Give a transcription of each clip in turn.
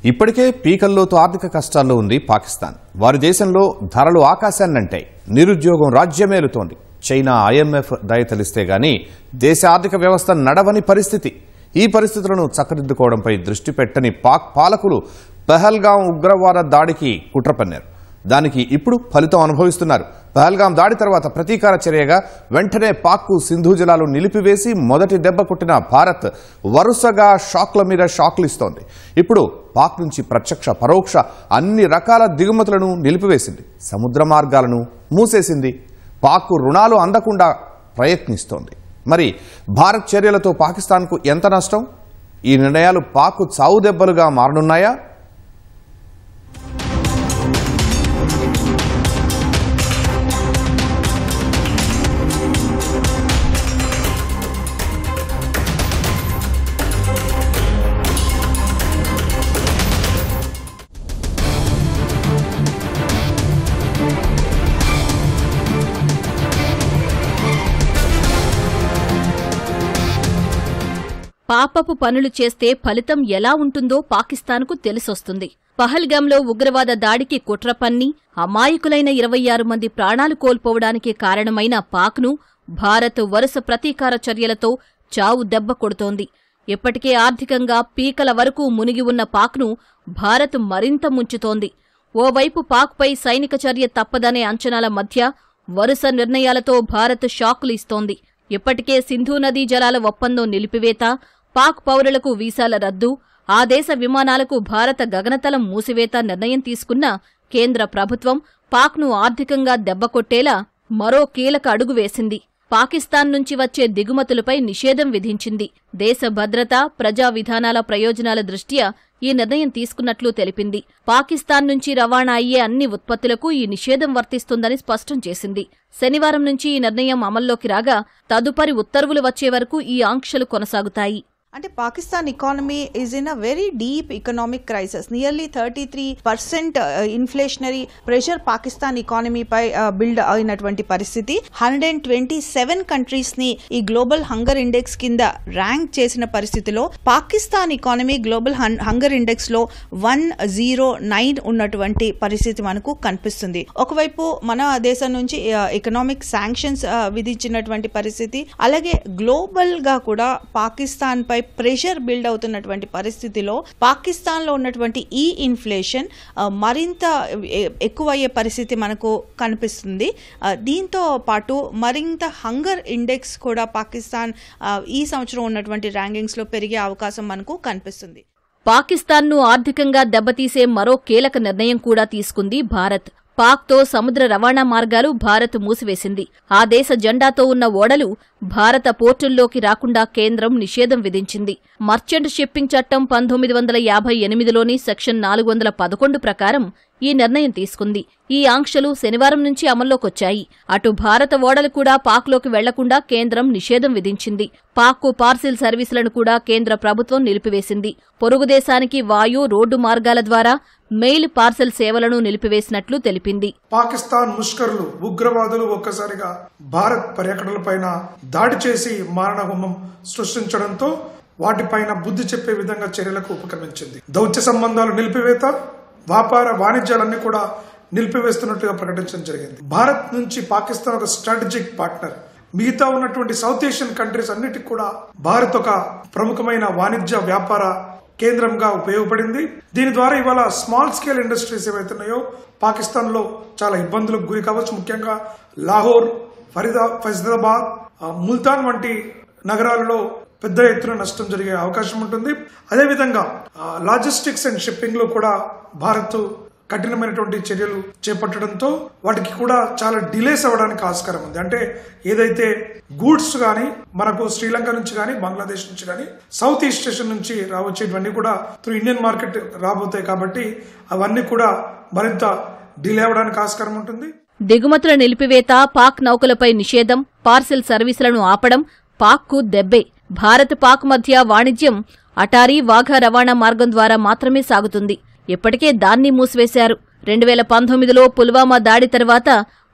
ఇప్పటికే పీకల్లోతో ఆర్థిక కష్టాల్లో ఉంది పాకిస్తాన్. వారి దేశంలో ధరలు ఆకాశాన్నంటాయి. నిరుద్యోగం రాజ్యమేలుతోంది. చైనా ఐఎంఎఫ్ దయతలిస్తే గానీ దేశ ఆర్థిక వ్యవస్థ నడవని పరిస్థితి. ఈ పరిస్థితులను చక్కదిద్దుకోవడంపై దృష్టి పెట్టని పాక్ పాలకులు పహల్గాం ఉగ్రవాద దాడికి కుట్ర పన్నారు. దానికి ఇప్పుడు ఫలితం అనుభవిస్తున్నారు. పహల్గాం దాడి తర్వాత ప్రతీకార చర్యగా వెంటనే పాక్కు సింధు జలాలు నిలిపివేసి మొదటి దెబ్బ కొట్టిన భారత్ వరుసగా షాక్ల మీద షాక్లు ఇస్తోంది. ఇప్పుడు పాక్ నుంచి ప్రత్యక్ష పరోక్ష అన్ని రకాల దిగుమతులను నిలిపివేసింది. సముద్ర మార్గాలను మూసేసింది. పాక్కు రుణాలు అందకుండా ప్రయత్నిస్తోంది. మరి భారత్ చర్యలతో పాకిస్తాన్కు ఎంత నష్టం? ఈ నిర్ణయాలు పాక్కు చావు దెబ్బలుగా మారనున్నాయా? పాపపు పనులు చేస్తే ఫలితం ఎలా ఉంటుందో పాకిస్తాన్కు తెలిసొస్తుంది. పహల్గాంలో ఉగ్రవాద దాడికి కుట్ర పన్ని అమాయకులైన 26 మంది ప్రాణాలు కోల్పోవడానికి కారణమైన పాక్ను భారత్ వరుస ప్రతీకార చర్యలతో చావు దెబ్బ కొడుతోంది. ఇప్పటికే ఆర్థికంగా పీకల వరకు మునిగి ఉన్న పాక్ను భారత్ మరింత ముంచుతోంది. ఓవైపు పాక్పై సైనిక చర్య తప్పదనే అంచనాల మధ్య వరుస నిర్ణయాలతో భారత్ షాకులు ఇస్తోంది. ఇప్పటికే సింధు నదీ జలాల ఒప్పందం నిలిపివేత, పాక్ పౌరులకు వీసాల రద్దు, ఆ దేశ విమానాలకు భారత గగనతలం మూసివేత నిర్ణయం తీసుకున్న కేంద్ర ప్రభుత్వం పాక్ను ఆర్థికంగా దెబ్బకొట్టేలా మరో కీలక అడుగు వేసింది. పాకిస్తాన్ నుంచి వచ్చే దిగుమతులపై నిషేధం విధించింది. దేశ భద్రత, ప్రజా విధానాల ప్రయోజనాల దృష్ట్యా ఈ నిర్ణయం తీసుకున్నట్లు తెలిపింది. పాకిస్తాన్ నుంచి రవాణా అయ్యే అన్ని ఉత్పత్తులకు ఈ నిషేధం వర్తిస్తుందని స్పష్టం చేసింది. శనివారం నుంచి ఈ నిర్ణయం అమల్లోకి రాగా తదుపరి ఉత్తర్వులు వచ్చే వరకు ఈ ఆంక్షలు కొనసాగుతాయి. అంటే Pakistan economy is in a very deep economic crisis. Nearly 33% inflationary pressure Pakistan ఎకానమీపై బిల్డ్ అయినటువంటి పరిస్థితి. 127 కంట్రీస్ ని ఈ గ్లోబల్ హంగర్ ఇండెక్స్ కింద ర్యాంక్ చేసిన పరిస్థితిలో Pakistan economy global hunger index లో 109 ఉన్నటువంటి పరిస్థితి మనకు కనిపిస్తుంది. ఒకవైపు మన దేశం నుంచి ఎకనామిక్ శాంక్షన్స్ విధించినటువంటి పరిస్థితి, అలాగే గ్లోబల్ గా కూడా పాకిస్తాన్ పై ప్రెషర్ బిల్డ్ అవుతున్నటువంటి పరిస్థితిలో పాకిస్తాన్ లో ఉన్నటువంటి ఈ ఇన్ఫ్లేషన్ మరింత ఎక్కువయ్యే పరిస్థితి మనకు కనిపిస్తుంది. దీంతో పాటు మరింత హంగర్ ఇండెక్స్ కూడా పాకిస్తాన్ ఈ సంవత్సరం ఉన్నటువంటి ర్యాంకింగ్స్ లో పెరిగే అవకాశం మనకు కనిపిస్తుంది. పాకిస్తాన్ను ఆర్థికంగా దెబ్బతీసే మరో కీలక నిర్ణయం కూడా తీసుకుంది భారత్. పాక్తో సముద్ర రవాణా మార్గాలు భారత్ మూసివేసింది. ఆ దేశ జెండాతో ఉన్న ఓడలు భారత పోర్టుల్లోకి రాకుండా కేంద్రం నిషేధం విధించింది. మర్చెంట్ షిప్పింగ్ చట్టం 1958లోని సెక్షన్ 411 ప్రకారం ఈ నిర్ణయం తీసుకుంది. ఈ ఆంక్షలు శనివారం నుంచి అమల్లోకొచ్చాయి. అటు భారత ఓడలు కూడా పాక్లోకి వెళ్లకుండా కేంద్రం నిషేధం విధించింది. పాక్కు పార్సిల్ సర్వీసులను కూడా కేంద్ర ప్రభుత్వం నిలిపివేసింది. పొరుగుదేశానికి వాయు, రోడ్డు మార్గాల ద్వారా మెయిల్ పార్సెల్ సేవలను నిలిపివేసినట్లు తెలిపింది. పాకిస్తాన్ ముష్కరులు, ఉగ్రవాదులు ఒక్కసారిగా భారత్ పర్యటనలపైన దాడి చేసి మారణహోమం సృష్టించడంతో వాటిపైన బుద్ధి చెప్పే విధంగా చర్యలకు ఉపక్రమించింది. దౌత్య సంబంధాలు నిలిపివేత, వ్యాపార వాణిజ్యాలన్నీ కూడా నిలిపివేస్తున్నట్టుగా ప్రకటించడం జరిగింది. భారత్ నుంచి పాకిస్తాన్ ఒక స్ట్రాటజిక్ పార్ట్నర్. మిగతా ఉన్నటువంటి సౌత్ ఏషియన్ కంట్రీస్ అన్నిటికీ కూడా భారత్ ఒక ప్రముఖమైన వాణిజ్య వ్యాపార కేంద్రంగా ఉపయోగపడింది. దీని ద్వారా ఇవాళ స్మాల్ స్కేల్ ఇండస్ట్రీస్ ఏవైతున్నాయో పాకిస్తాన్ లో చాలా ఇబ్బందులకు గురి కావచ్చు. ముఖ్యంగా లాహోర్, ఫరీదాబాద్, ముల్తాన్ వంటి నగరాలలో పెద్ద ఎత్తున నష్టం జరిగే అవకాశం ఉంటుంది. అదేవిధంగా లాజిస్టిక్స్ అండ్ షిప్పింగ్ లో కూడా భారత్ కఠినమైనటువంటి చర్యలు చేపట్టడంతో వాటికి కూడా చాలా డిలేస్ అవ్వడానికి ఆస్కారం ఉంది. అంటే ఏదైతే గూడ్స్ గానీ మనకు శ్రీలంక నుంచి గానీ, బంగ్లాదేశ్ నుంచి గానీ, సౌత్ ఈస్ట్ ఏషియన్ నుంచి రావచ్చేవన్నీ కూడా త్రూ ఇండియన్ మార్కెట్ రాబోతాయి. కాబట్టి అవన్నీ కూడా మరింత డిలే అవ్వడానికి ఆస్కారం ఉంటుంది. దిగుమతుల నిలిపివేత, పాక్ నౌకలపై నిషేధం, పార్సిల్ సర్వీసులను ఆపడం పాక్కు దెబ్బే. భారత్ పాక్ మధ్య వాణిజ్యం అటారీ, వాఘా రవాణా మార్గం ద్వారా మాత్రమే సాగుతుంది. ఇప్పటికే దాన్ని మూసివేశారు. 2019లో పుల్వామా దాడి తర్వాత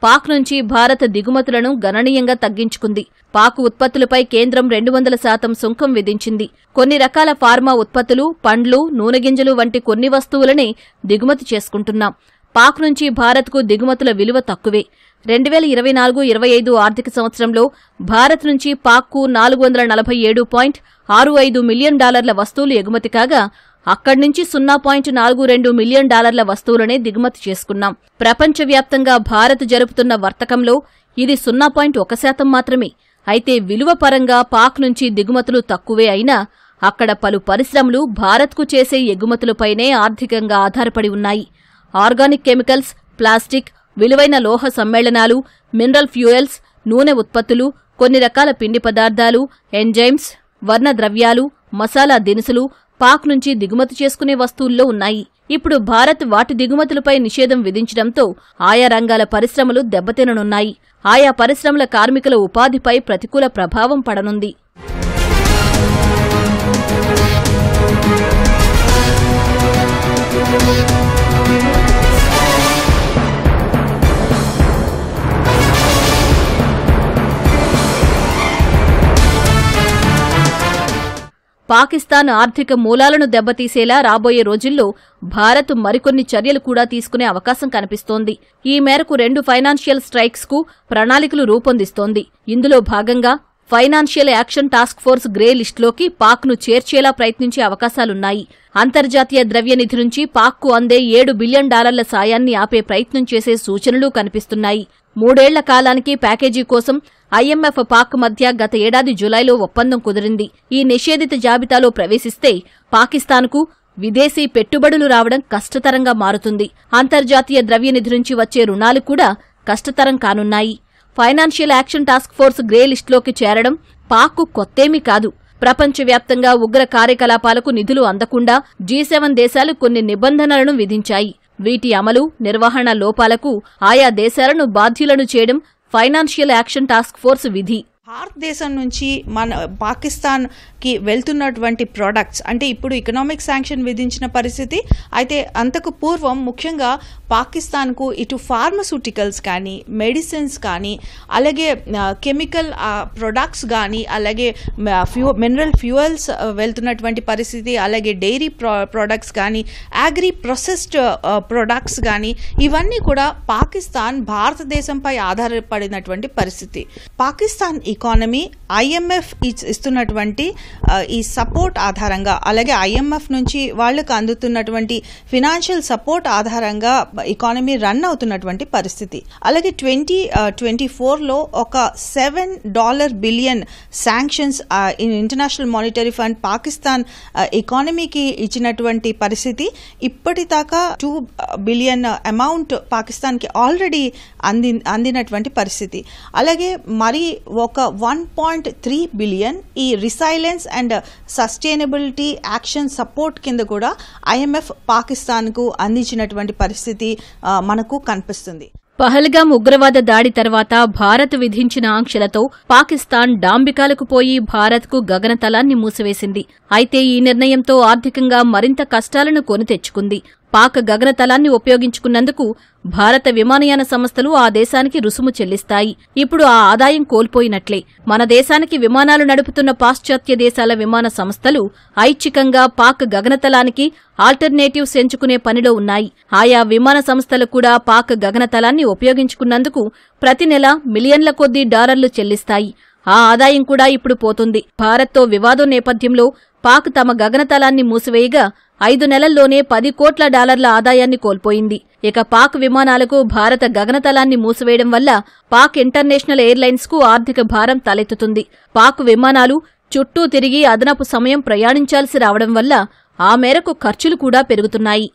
పాక్ నుంచి భారత్ దిగుమతులను గణనీయంగా తగ్గించుకుంది. పాక్ ఉత్పత్తులపై కేంద్రం 200% సుంకం విధించింది. కొన్ని రకాల ఫార్మా ఉత్పత్తులు, పండ్లు, నూనె గింజలు వంటి కొన్ని వస్తువులనే దిగుమతి చేసుకుంటున్నాం. పాక్ నుంచి భారత్కు దిగుమతుల విలువ తక్కువే. 2024-25 ఆర్థిక సంవత్సరంలో భారత్ నుంచి పాక్కు $447.65 మిలియన్ వస్తువులు ఎగుమతి కాగా అక్కడి నుంచి $0.42 మిలియన్ వస్తువులనే దిగుమతి చేసుకున్నాం. ప్రపంచవ్యాప్తంగా భారత్ జరుపుతున్న వర్తకంలో ఇది 0.1% మాత్రమే. అయితే విలువ పరంగా పాక్ నుంచి దిగుమతులు తక్కువే అయినా అక్కడ పలు పరిశ్రమలు భారత్కు చేసే ఎగుమతులపైనే ఆర్థికంగా ఆధారపడి ఉన్నాయి. ఆర్గానిక్ కెమికల్స్, ప్లాస్టిక్, విలువైన లోహ సమ్మేళనాలు, మినరల్ ఫ్యూయల్స్, నూనె ఉత్పత్తులు, కొన్ని రకాల పిండి పదార్థాలు, ఎంజైమ్స్, వర్ణ ద్రవ్యాలు, మసాలా దినుసులు పాక్ నుంచి దిగుమతి చేసుకునే వస్తువుల్లో ఉన్నాయి. ఇప్పుడు భారత్ వాటి దిగుమతులపై నిషేధం విధించడంతో ఆయా రంగాల పరిశ్రమలు దెబ్బతిననున్నాయి. ఆయా పరిశ్రమల కార్మికుల ఉపాధిపై ప్రతికూల ప్రభావం పడనుంది. పాకిస్తాన్ ఆర్థిక మూలాలను దెబ్బతీసేలా రాబోయే రోజుల్లో భారత్ మరికొన్ని చర్యలు కూడా తీసుకునే అవకాశం కనిపిస్తోంది. ఈ మేరకు 2 ఫైనాన్షియల్ స్ట్రైక్స్ కు ప్రణాళికలు రూపొందిస్తోంది. ఇందులో భాగంగా financial action task force grey లిస్టులోకి పాక్ను చేర్చేలా ప్రయత్నించే అవకాశాలున్నాయి. అంతర్జాతీయ ద్రవ్యనిధి నుంచి పాక్కు అందే $7 బిలియన్ సాయాన్ని ఆపే ప్రయత్నం చేసే సూచనలు కనిపిస్తున్నాయి. 3 ఏళ్ల కాలానికి ప్యాకేజీ కోసం IMF పాక్ మధ్య గత ఏడాది జులైలో ఒప్పందం కుదిరింది. ఈ నిషేధిత జాబితాలో ప్రవేశిస్తే పాకిస్తాన్కు విదేశీ పెట్టుబడులు రావడం కష్టతరంగా మారుతుంది. అంతర్జాతీయ ద్రవ్యనిధి నుంచి వచ్చే రుణాలు కూడా కష్టతరం కానున్నాయి. Financial action task force grey లిస్టులోకి చేరడం పాక్కు కొత్తేమీ కాదు. ప్రపంచవ్యాప్తంగా ఉగ్ర కార్యకలాపాలకు నిధులు అందకుండా G7 దేశాలు కొన్ని నిబంధనలను విధించాయి. వీటి అమలు, నిర్వహణ లోపాలకు ఆయా దేశాలను బాధ్యులను చేయడం ఫైనాన్షియల్ యాక్షన్ టాస్క్ ఫోర్స్ విధి. భారతదేశం నుంచి మన పాకిస్తాన్కి వెళ్తున్నటువంటి ప్రొడక్ట్స్ అంటే ఇప్పుడు ఎకనామిక్ శాంక్షన్ విధించిన పరిస్థితి. అయితే అంతకు పూర్వం ముఖ్యంగా పాకిస్తాన్కు ఇటు ఫార్మస్యూటికల్స్ కానీ, మెడిసిన్స్ కానీ, అలాగే కెమికల్ ప్రొడక్ట్స్ కానీ, అలాగే మినరల్ ఫ్యూయల్స్ వెళ్తున్నటువంటి పరిస్థితి, అలాగే డైరీ ప్రొడక్ట్స్ కానీ, అగ్రి ప్రాసెస్డ్ ప్రొడక్ట్స్ కానీ, ఇవన్నీ కూడా పాకిస్తాన్ భారతదేశంపై ఆధారపడినటువంటి పరిస్థితి. పాకిస్తాన్ ఎకానమీ IMF ఇస్తున్నటువంటి ఈ సపోర్ట్ ఆధారంగా, అలాగే IMF నుంచి వాళ్లకు అందుతున్నటువంటి ఫినాన్షియల్ సపోర్ట్ ఆధారంగా ఎకానమీ రన్ అవుతున్నటువంటి పరిస్థితి. అలాగే 2024లో ఒక $7 billion sanctions international monetary fund Pakistan ఎకానమీకి ఇచ్చినటువంటి పరిస్థితి. ఇప్పటిదాకా $2 బిలియన్ అమౌంట్ పాకిస్తాన్కి ఆల్రెడీ అందినటువంటి పరిస్థితి. అలాగే మరి ఒక $1.3 బిలియన్ ఈ resilience and sustainability action support కింద కూడా IMF పాకిస్తాన్కు అందించినటువంటి పరిస్థితి మనకు కనిపిస్తుంది. పహల్గామ్ ఉగ్రవాద దాడి తర్వాత భారత్ విధించిన ఆంక్షలతో పాకిస్తాన్ డాంబికాలకు పోయి భారత్కు గగనతలాన్ని మూసివేసింది. అయితే ఈ నిర్ణయంతో ఆర్థికంగా మరింత కష్టాలను కొని తెచ్చుకుంది. పాక్ గగనతలాన్ని ఉపయోగించుకున్నందుకు భారత విమానయాన సంస్థలు ఆ దేశానికి రుసుము చెల్లిస్తాయి. ఇప్పుడు ఆ ఆదాయం కోల్పోయినట్లే. మన దేశానికి విమానాలు నడుపుతున్న పాశ్చాత్య దేశాల విమాన సంస్థలు ఐచ్ఛికంగా పాక్ గగనతలానికి ఆల్టర్నేటివ్స్ ఎంచుకునే పనిలో ఉన్నాయి. ఆయా విమాన సంస్థలు కూడా పాక్ గగనతలాన్ని ఉపయోగించుకున్నందుకు ప్రతి నెల మిలియన్ల కొద్దీ డాలర్లు చెల్లిస్తాయి. ఆ ఆదాయం కూడా ఇప్పుడు పోతుంది. భారత్తో వివాదం నేపథ్యంలో పాక్ తమ గగనతలాన్ని మూసివేయగా 5 నెలల్లోనే $10 కోట్ల ఆదాయాన్ని కోల్పోయింది. ఇక పాక్ విమానాలకు భారత గగనతలాన్ని మూసివేయడం వల్ల పాక్ ఇంటర్నేషనల్ ఎయిర్లైన్స్ కు ఆర్థిక భారం తలెత్తుతుంది. పాక్ విమానాలు చుట్టూ తిరిగి అదనపు సమయం ప్రయాణించాల్సి రావడం వల్ల ఆ మేరకు ఖర్చులు కూడా పెరుగుతున్నాయి.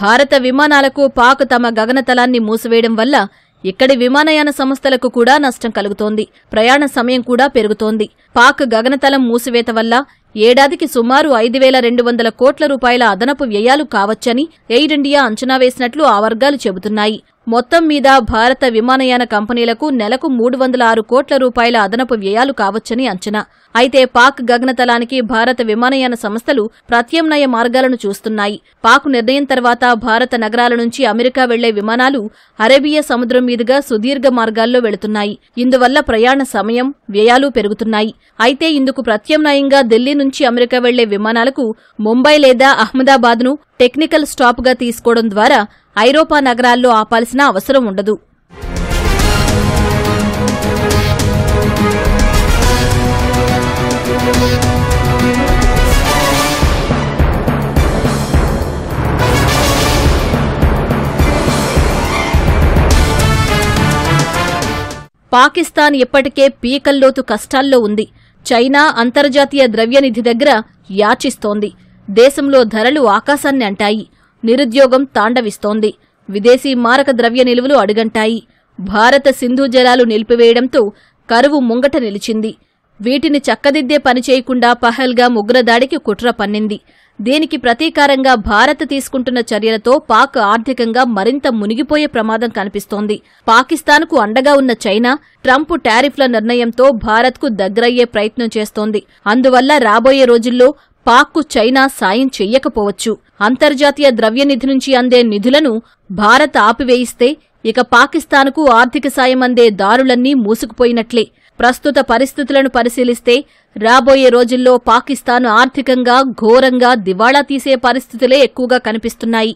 భారత విమానాలకు పాక్ తమ గగనతలాన్ని మూసివేయడం వల్ల ఇక్కడి విమానయాన సంస్థలకు కూడా నష్టం కలుగుతోంది. ప్రయాణ సమయం కూడా పెరుగుతోంది. పాక్ గగనతలం మూసివేత వల్ల ఏడాదికి సుమారు 5,200 కోట్ల రూపాయల అదనపు వ్యయాలు కావచ్చని ఎయిర్ ఇండియా అంచనా వేసినట్లు ఆ వర్గాలు చెబుతున్నాయి. మొత్తం మీద భారత విమానయాన కంపెనీలకు నెలకు 306 కోట్ల రూపాయల అదనపు వ్యయాలు కావచ్చని అంచనా. అయితే పాక్ గగనతలానికి భారత విమానయాన సంస్థలు ప్రత్యామ్నాయ మార్గాలను చూస్తున్నాయి. పాక్ నిర్ణయం తర్వాత భారత నగరాల నుంచి అమెరికా వెళ్లే విమానాలు అరేబియా సముద్రం మీదుగా సుదీర్ఘ మార్గాల్లో వెళుతున్నాయి. ఇందువల్ల ప్రయాణ సమయం, వ్యయాలు పెరుగుతున్నాయి. అయితే ఇందుకు ప్రత్యామ్నాయంగా ఢిల్లీ నుంచి అమెరికా వెళ్లే విమానాలకు ముంబై లేదా అహ్మదాబాద్ను టెక్నికల్ స్టాప్గా తీసుకోవడం ద్వారా ఐరోపా నగరాల్లో ఆపాల్సిన అవసరం ఉండదు. పాకిస్తాన్ ఇప్పటికే పీకల్లోతు కష్టాల్లో ఉంది. చైనా అంతర్జాతీయ ద్రవ్యనిధి దగ్గర యాచిస్తోంది. దేశంలో ధరలు ఆకాశాన్ని అంటాయి. నిరుద్యోగం తాండవిస్తోంది. విదేశీ మారక ద్రవ్య నిలువలు అడుగంటాయి. భారత సింధు జలాలు నిలిపివేయడంతో కరువు ముంగట నిలిచింది. వీటిని చక్కదిద్దే పనిచేయకుండా పహల్గామ్ ఉగ్రదాడికి కుట్ర పన్నింది. దీనికి ప్రతీకారంగా భారత్ తీసుకుంటున్న చర్యలతో పాక్ ఆర్థికంగా మరింత మునిగిపోయే ప్రమాదం కనిపిస్తోంది. పాకిస్తాన్కు అండగా ఉన్న చైనా ట్రంప్ టారిఫ్ల నిర్ణయంతో భారత్కు దగ్గరయ్యే ప్రయత్నం చేస్తోంది. అందువల్ల రాబోయే రోజుల్లో పాక్కు చైనా సాయం చెయ్యకపోవచ్చు. అంతర్జాతీయ ద్రవ్యనిధి నుంచి అందే నిధులను భారత్ ఆపివేయిస్తే ఇక పాకిస్తాన్కు ఆర్థిక సాయం అందే దారులన్నీ మూసుకుపోయినట్లే. ప్రస్తుత పరిస్థితులను పరిశీలిస్తే రాబోయే రోజుల్లో పాకిస్తాన్ ఆర్థికంగా ఘోరంగా దివాళా తీసే పరిస్థితులే ఎక్కువగా కనిపిస్తున్నాయి.